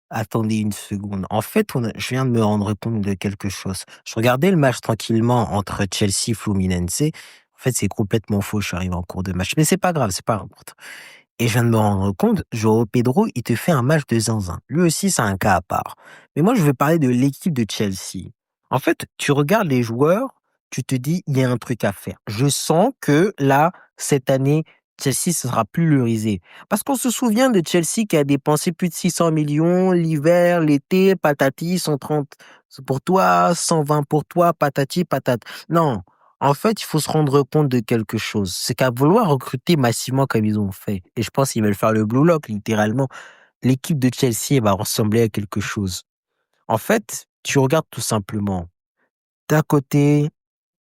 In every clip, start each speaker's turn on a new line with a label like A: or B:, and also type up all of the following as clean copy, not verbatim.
A: Attendez une seconde. En fait, je viens de me rendre compte de quelque chose. Je regardais le match tranquillement entre Chelsea et Fluminense. En fait, c'est complètement faux. Je suis arrivé en cours de match. Mais c'est pas grave, c'est pas grave. Et je viens de me rendre compte, Joao Pedro, il te fait un match de zinzin. Lui aussi, c'est un cas à part. Mais moi, je veux parler de l'équipe de Chelsea. En fait, tu regardes les joueurs, tu te dis, il y a un truc à faire. Je sens que là, cette année, Chelsea, ce sera plus le risé. Parce qu'on se souvient de Chelsea qui a dépensé plus de 600 millions l'hiver, l'été, patati, 130 pour toi, 120 pour toi, patati, patata. Non. En fait, il faut se rendre compte de quelque chose. C'est qu'à vouloir recruter massivement comme ils ont fait, et je pense qu'ils veulent faire le Blue Lock, littéralement, l'équipe de Chelsea va ressembler à quelque chose. En fait, tu regardes tout simplement. D'un côté,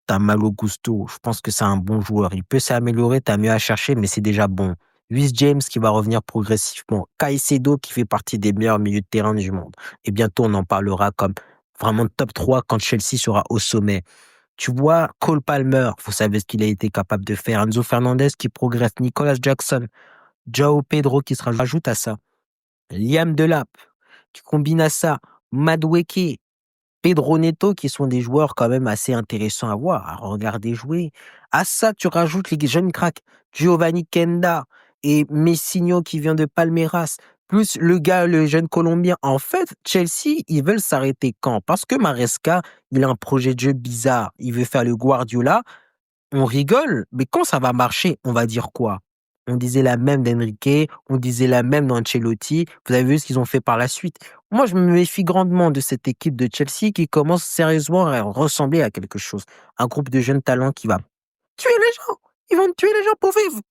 A: t'as Malo Gusto. Je pense que c'est un bon joueur. Il peut s'améliorer, t'as mieux à chercher, mais c'est déjà bon. Luis James qui va revenir progressivement. Caicedo qui fait partie des meilleurs milieux de terrain du monde. Et bientôt, on en parlera comme vraiment top 3 quand Chelsea sera au sommet. Tu vois, Cole Palmer, vous savez ce qu'il a été capable de faire. Enzo Fernandez qui progresse. Nicolas Jackson. Joao Pedro qui se rajoute à ça. Liam Delap. Tu combines à ça Madueke, Pedro Neto qui sont des joueurs quand même assez intéressants à voir, à regarder jouer. À ça, tu rajoutes les jeunes cracks. Giovanni Kenda et Messinho qui vient de Palmeiras. Plus le gars, le jeune Colombien. En fait, Chelsea, ils veulent s'arrêter quand? Parce que Maresca, il a un projet de jeu bizarre. Il veut faire le Guardiola. On rigole, mais quand ça va marcher, on va dire quoi? On disait la même d'Enrique, on disait la même d'Ancelotti. Vous avez vu ce qu'ils ont fait par la suite. Moi, je me méfie grandement de cette équipe de Chelsea qui commence sérieusement à ressembler à quelque chose. Un groupe de jeunes talents qui va tuer les gens. Ils vont tuer les gens pour vivre.